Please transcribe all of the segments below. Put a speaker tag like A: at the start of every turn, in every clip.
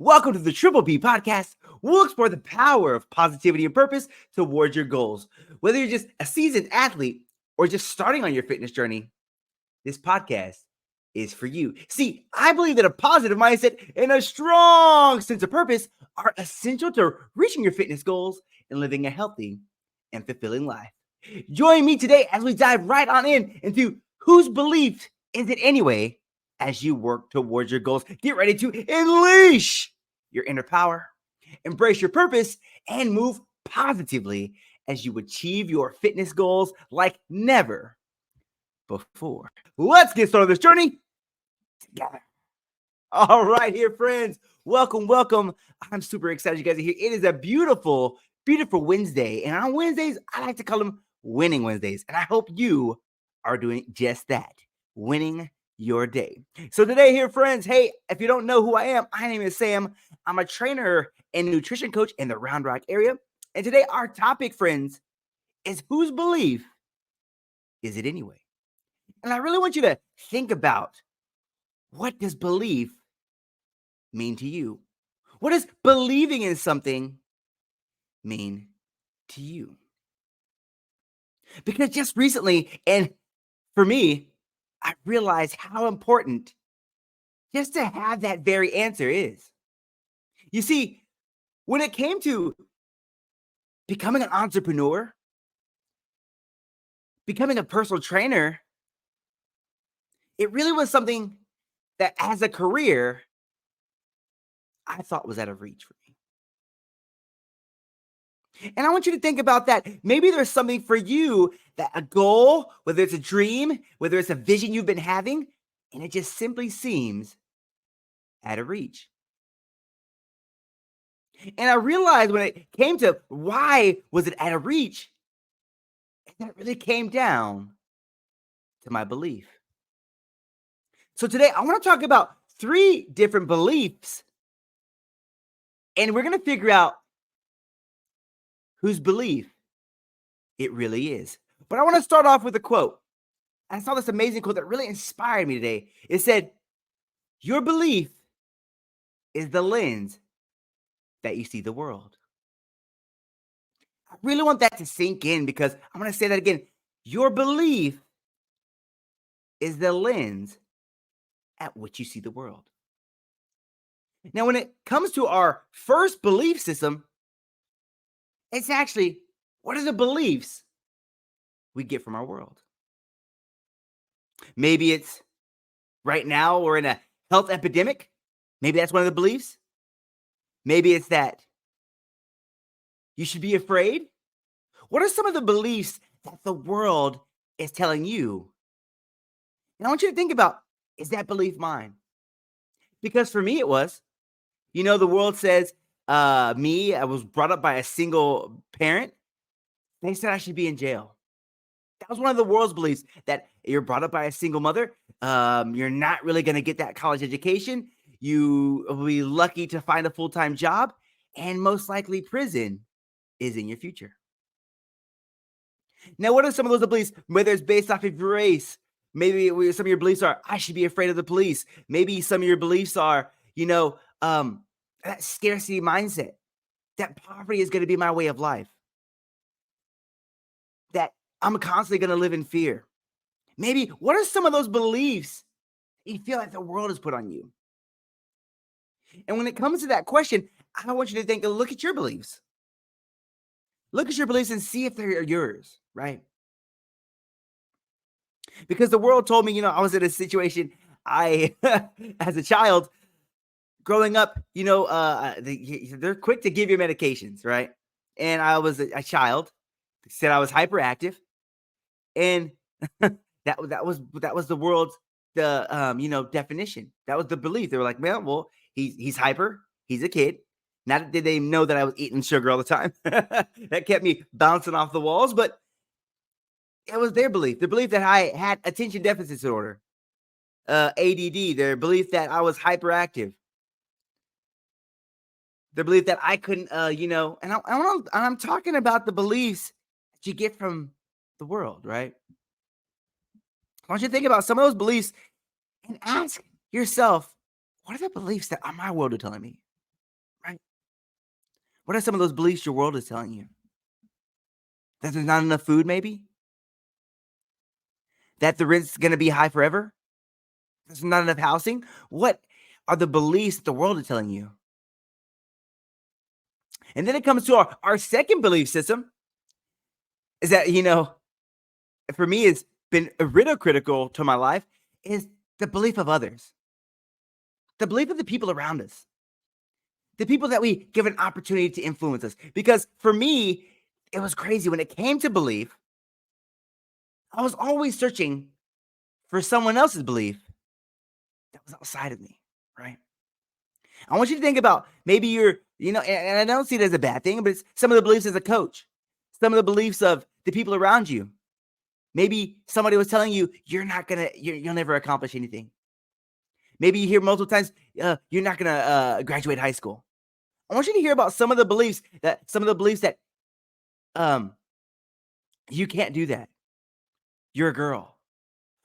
A: Welcome to the Triple B podcast. We'll explore the power of positivity and purpose towards your goals. Whether you're just a seasoned athlete or just starting on your fitness journey, this podcast is for you. See, I believe that a positive mindset and a strong sense of purpose are essential to reaching your fitness goals and living a healthy and fulfilling life. Join me today as we dive right on into whose belief is it anyway as you work towards your goals. Get ready to unleash your inner power, embrace your purpose, and move positively as you achieve your fitness goals like never before. Let's get started on this journey together. All right, here, friends. Welcome. I'm super excited you guys are here. It is a beautiful Wednesday. And on Wednesdays, I like to call them winning Wednesdays. And I hope you are doing just that, winning your day. So today here, friends, hey, if you don't know who I am, my name is Sam. I'm a trainer and nutrition coach in the Round Rock area. And today our topic, friends, is whose belief is it anyway? And I really want you to think about, what does belief mean to you? What does believing in something mean to you? Because just recently, and for me, I realized how important just to have that very answer is. You see, when it came to becoming an entrepreneur, becoming a personal trainer, it really was something that as a career, I thought was out of reach for me. And I want you to think about that. Maybe there's something for you, that a goal, whether it's a dream, whether it's a vision you've been having, and it just simply seems out of reach. And I realized when it came to why was it out of reach, that really came down to my belief. So today I want to talk about 3 different beliefs, and we're going to figure out whose belief it really is. But I want to start off with a quote. I saw this amazing quote that really inspired me today. It said, "Your belief is the lens that you see the world." I really want that to sink in because I'm going to say that again. Your belief is the lens at which you see the world. Now, when it comes to our first belief system, it's actually, what are the beliefs we get from our world? Maybe it's right now we're in a health epidemic. Maybe that's one of the beliefs. Maybe it's that you should be afraid. What are some of the beliefs that the world is telling you? And I want you to think about, is that belief mine? Because for me, it was. The world says, I was brought up by a single parent. They said I should be in jail. That was one of the world's beliefs, that you're brought up by a single mother. You're not really going to get that college education. You will be lucky to find a full-time job, and most likely prison is in your future. Now, what are some of those beliefs, whether it's based off of your race? Maybe some of your beliefs are, I should be afraid of the police. Maybe some of your beliefs are, that scarcity mindset, that poverty is going to be my way of life, that I'm constantly going to live in fear. Maybe what are some of those beliefs you feel like the world has put on you? And when it comes to that question, I want you to look at your beliefs. Look at your beliefs and see if they're yours, right? Because the world told me, I was in a situation, as a child, growing up, they're quick to give you medications, right? And I was a child, said I was hyperactive, and that was the world's definition. That was the belief. They were like, well, he's hyper, he's a kid. Not did they know that I was eating sugar all the time. That kept me bouncing off the walls, but it was their belief. The belief that I had attention deficit disorder, ADD. Their belief that I was hyperactive. The belief that I couldn't, and I'm talking about the beliefs that you get from the world, right? I want you to think about some of those beliefs and ask yourself, what are the beliefs that my world is telling me? What are some of those beliefs your world is telling you? That there's not enough food, maybe? That the rent's gonna be high forever? There's not enough housing? What are the beliefs that the world is telling you? And then it comes to our second belief system is that, for me, it's been critical to my life is the belief of others, the belief of the people around us, the people that we give an opportunity to influence us. Because for me, it was crazy when it came to belief. I was always searching for someone else's belief that was outside of me, right? I want you to think about maybe and I don't see it as a bad thing, but it's some of the beliefs as a coach, some of the beliefs of the people around you. Maybe somebody was telling you you'll never accomplish anything. Maybe you hear multiple times you're not gonna graduate high school. I want you to hear about some of the beliefs that you can't do that. You're a girl.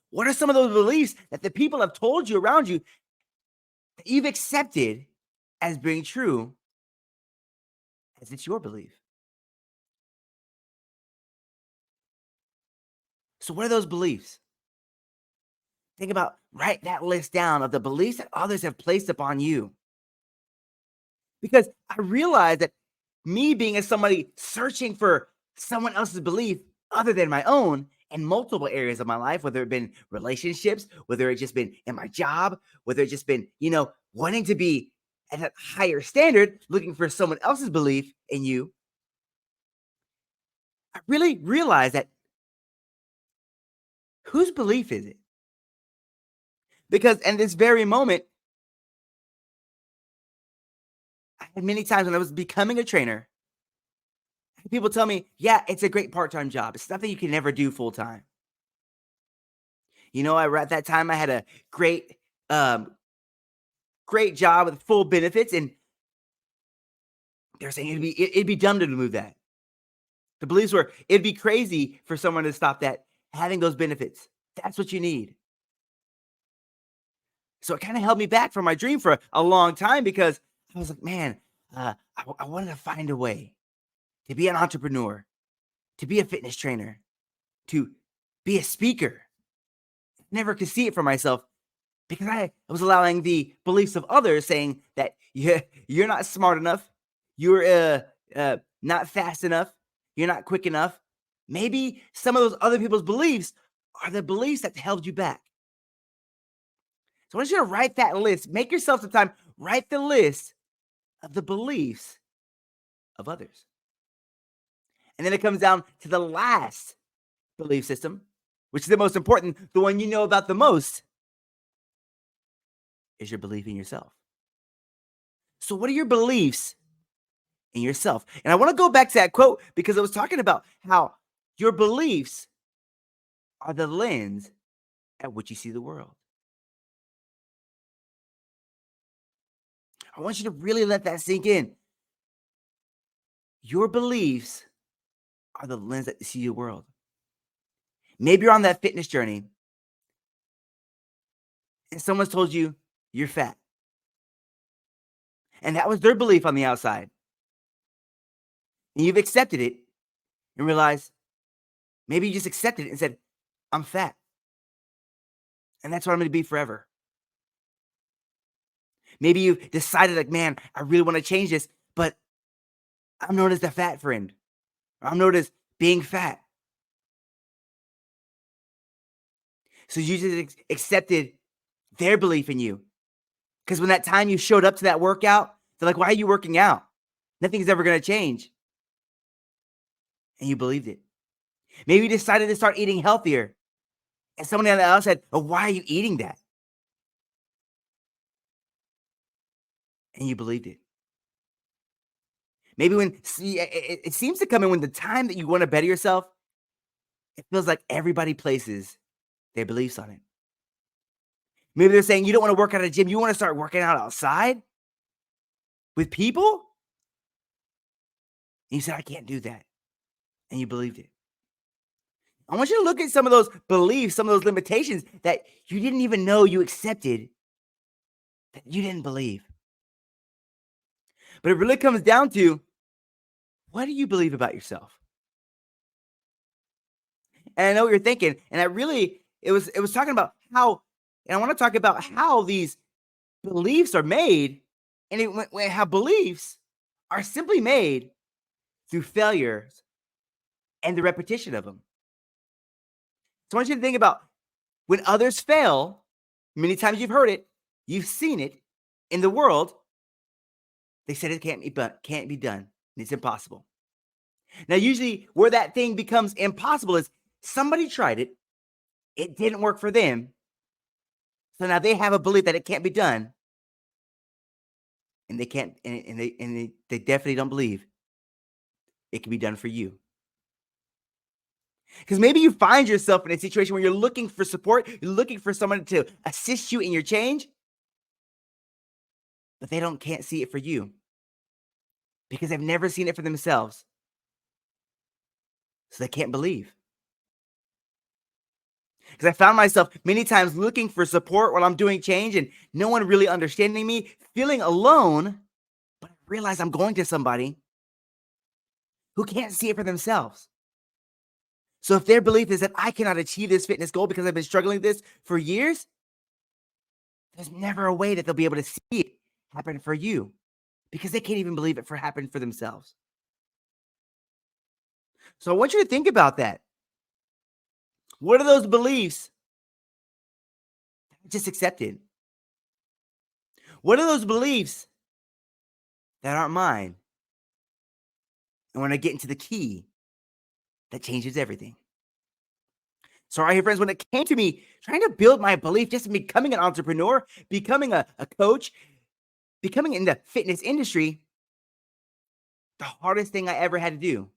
A: What are some of those beliefs that the people have told you around you that you've accepted as being true as it's your belief? So what are those beliefs? Think about, write that list down of the beliefs that others have placed upon you. Because I realize that me being as somebody searching for someone else's belief other than my own in multiple areas of my life, whether it been relationships, whether it just been in my job, whether it just been, wanting to be at a higher standard, looking for someone else's belief in you, I really realized that whose belief is it? Because in this very moment, I had many times when I was becoming a trainer, people tell me, yeah, it's a great part-time job. It's nothing you can never do full-time. At that time I had a um, great job with full benefits, and they're saying it'd be dumb to move that. The beliefs were it'd be crazy for someone to stop that having those benefits. That's what you need. So it kind of held me back from my dream for a long time because I was like, man, I wanted to find a way to be an entrepreneur, to be a fitness trainer, to be a speaker. Never could see it for myself because I was allowing the beliefs of others saying that you're not smart enough, you're not fast enough, you're not quick enough. Maybe some of those other people's beliefs are the beliefs that held you back. So I want you to write that list. Make yourself some time. Write the list of the beliefs of others. And then it comes down to the last belief system, which is the most important, the one you know about the most, is your belief in yourself. So what are your beliefs in yourself? And I want to go back to that quote because I was talking about how your beliefs are the lens at which you see the world. I want you to really let that sink in. Your beliefs are the lens that you see your world. Maybe you're on that fitness journey and someone's told you you're fat. And that was their belief on the outside. And you've accepted it and realized maybe you just accepted it and said, I'm fat. And that's what I'm going to be forever. Maybe you decided like, man, I really want to change this, but I'm known as the fat friend. I'm known as being fat. So you just accepted their belief in you. Because when that time you showed up to that workout, they're like, why are you working out? Nothing's ever going to change. And you believed it. Maybe you decided to start eating healthier. And someone else said, oh, why are you eating that? And you believed it. Maybe it seems to come in when the time that you want to better yourself, it feels like everybody places their beliefs on it. Maybe they're saying you don't want to work out at a gym. You want to start working out outside with people? And you said, I can't do that. And you believed it. I want you to look at some of those beliefs, some of those limitations that you didn't even know you accepted, that you didn't believe. But it really comes down to what do you believe about yourself? And I know what you're thinking, and it was talking about how, and I want to talk about how these beliefs are made, and how beliefs are simply made through failures and the repetition of them. So I want you to think about when others fail, many times you've heard it, you've seen it in the world. They said it can't be done. It's impossible. Now, usually where that thing becomes impossible is somebody tried it, it didn't work for them. So now they have a belief that it can't be done, and they can't, and they definitely don't believe it can be done for you. Because maybe you find yourself in a situation where you're looking for support, you're looking for someone to assist you in your change, but they don't can't see it for you because they've never seen it for themselves. So they can't believe. Because I found myself many times looking for support while I'm doing change and no one really understanding me, feeling alone, but I realize I'm going to somebody who can't see it for themselves. So if their belief is that I cannot achieve this fitness goal because I've been struggling with this for years, there's never a way that they'll be able to see it happen for you because they can't even believe it for happen for themselves. So I want you to think about that. What are those beliefs that I just accepted? What are those beliefs that aren't mine? And when I get into the key, that changes everything. So, right here, friends, when it came to me trying to build my belief just in becoming an entrepreneur, becoming a coach, becoming in the fitness industry, the hardest thing I ever had to do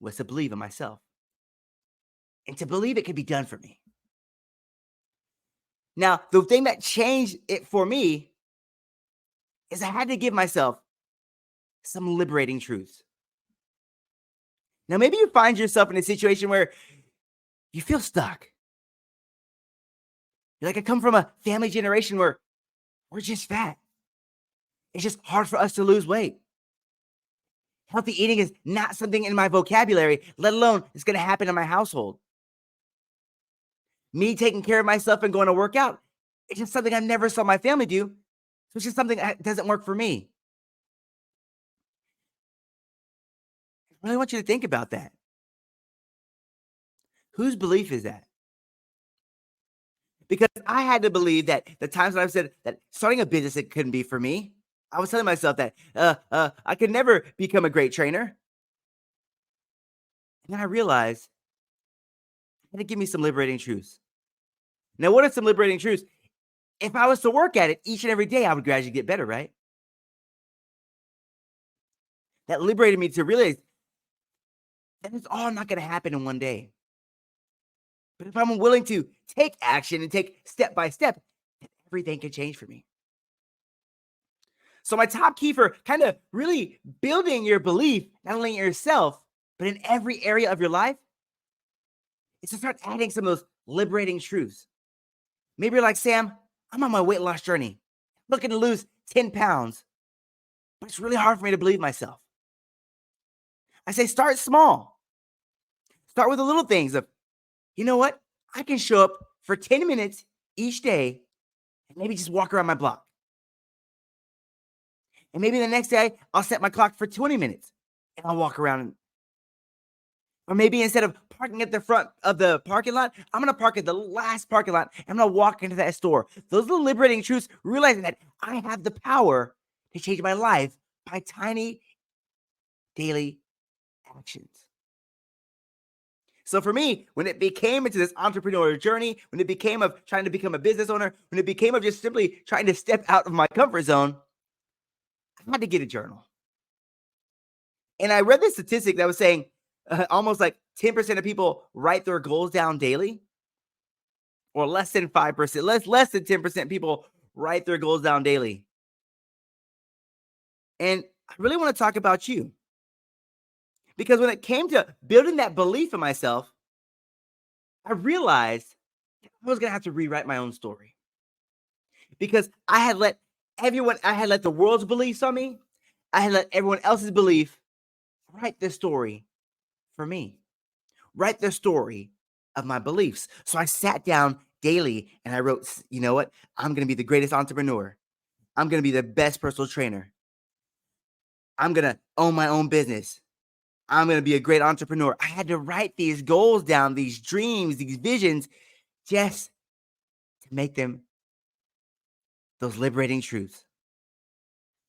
A: was to believe in myself and to believe it could be done for me. Now, the thing that changed it for me is I had to give myself some liberating truths. Now, maybe you find yourself in a situation where you feel stuck. You're like, I come from a family generation where we're just fat. It's just hard for us to lose weight. Healthy eating is not something in my vocabulary, let alone it's going to happen in my household. Me taking care of myself and going to work out, it's just something I never saw my family do. So it's just something that doesn't work for me. I really want you to think about that. Whose belief is that? Because I had to believe that the times when I've said that starting a business, it couldn't be for me. I was telling myself that I could never become a great trainer. And then I realized I had to give me some liberating truths. Now, what are some liberating truths? If I was to work at it each and every day, I would gradually get better, right? That liberated me to realize that it's all not going to happen in one day. But if I'm willing to take action and take step by step, then everything can change for me. So, my top key for kind of really building your belief, not only in yourself, but in every area of your life, is to start adding some of those liberating truths. Maybe you're like, Sam, I'm on my weight loss journey, looking to lose 10 pounds, but it's really hard for me to believe myself. I say, start small. Start with the little things of, you know what? I can show up for 10 minutes each day and maybe just walk around my block. And maybe the next day, I'll set my clock for 20 minutes and I'll walk around. Or maybe instead of parking at the front of the parking lot, I'm going to park at the last parking lot. And I'm going to walk into that store. Those little liberating truths, realizing that I have the power to change my life by tiny daily actions. So for me, when it became into this entrepreneurial journey, when it became of trying to become a business owner, when it became of just simply trying to step out of my comfort zone, I had to get a journal. And I read this statistic that was saying almost like 10% of people write their goals down daily, or less than 5%, less than 10% people write their goals down daily. And I really want to talk about you. Because when it came to building that belief in myself, I realized I was going to have to rewrite my own story. Because I had let the world's beliefs on me, I had let everyone else's belief write the story for me. Write the story of my beliefs. So I sat down daily and I wrote, you know what? I'm going to be the greatest entrepreneur. I'm going to be the best personal trainer. I'm going to own my own business. I'm going to be a great entrepreneur. I had to write these goals down, these dreams, these visions, just to make them those liberating truths.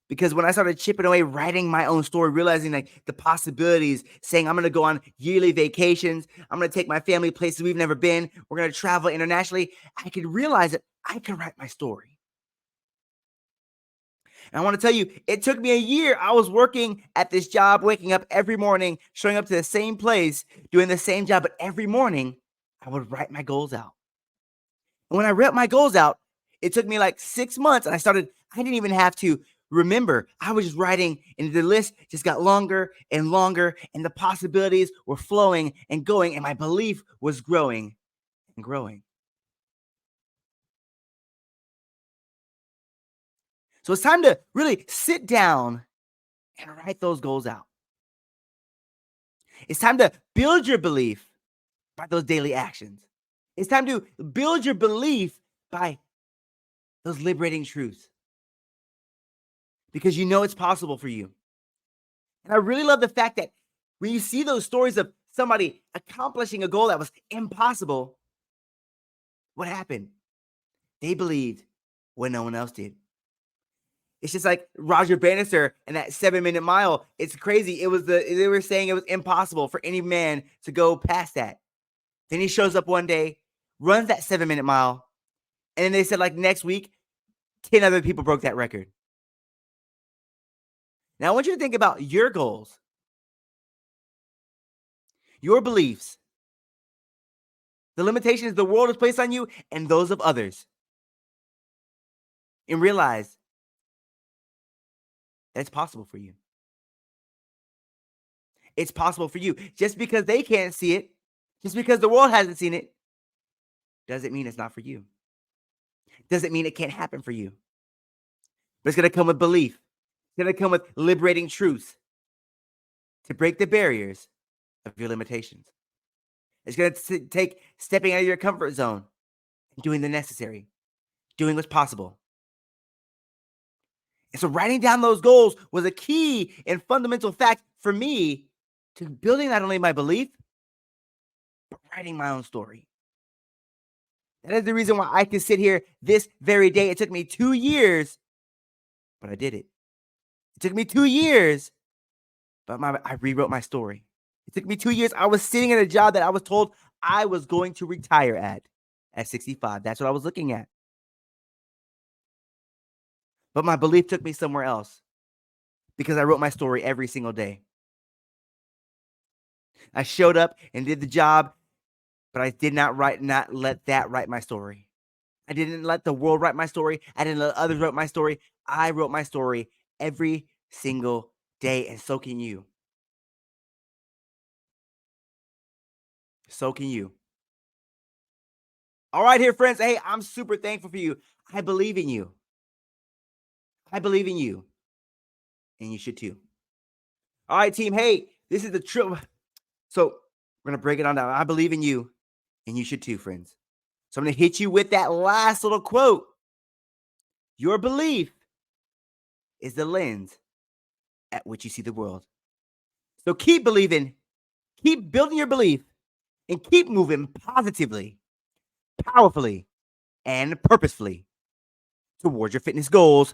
A: Because when I started chipping away, writing my own story, realizing like the possibilities, saying I'm going to go on yearly vacations, I'm going to take my family places we've never been, we're going to travel internationally, I could realize that I could write my story. And I want to tell you, it took me a year. I was working at this job, waking up every morning, showing up to the same place, doing the same job, but every morning I would write my goals out. And when I wrote my goals out, it took me like 6 months and I didn't even have to remember. I was just writing and the list just got longer and longer and the possibilities were flowing and going and my belief was growing and growing. So it's time to really sit down and write those goals out. It's time to build your belief by those daily actions. It's time to build your belief by those liberating truths because you know it's possible for you. And I really love the fact that when you see those stories of somebody accomplishing a goal that was impossible, what happened? They believed when no one else did. It's just like Roger Bannister and that 7-minute mile. It's crazy. They were saying it was impossible for any man to go past that. Then he shows up one day, runs that 7-minute mile, and then they said like next week, 10 other people broke that record. Now I want you to think about your goals, your beliefs, the limitations the world has placed on you, and those of others. And realize that it's possible for you. It's possible for you. Just because they can't see it, just because the world hasn't seen it, doesn't mean it's not for you. Doesn't mean it can't happen for you. But it's going to come with belief. It's going to come with liberating truth to break the barriers of your limitations. It's going to take stepping out of your comfort zone and doing the necessary, doing what's possible. And so writing down those goals was a key and fundamental fact for me to building not only my belief, but writing my own story. That is the reason why I can sit here this very day. It took me 2 years, but I did it. It took me 2 years, but I rewrote my story. It took me 2 years. I was sitting at a job that I was told I was going to retire at 65. That's what I was looking at. But my belief took me somewhere else because I wrote my story every single day. I showed up and did the job, but I did not let that write my story. I didn't let the world write my story. I didn't let others write my story. I wrote my story every single day, and so can you. So can you. All right, here, friends. Hey, I'm super thankful for you. I believe in you. I believe in you. And you should too. All right, team. Hey, this is the truth. So we're going to break it on down. I believe in you. And you should too, friends. So I'm going to hit you with that last little quote. Your belief is the lens at which you see the world. So keep believing, keep building your belief, and keep moving positively, powerfully, and purposefully towards your fitness goals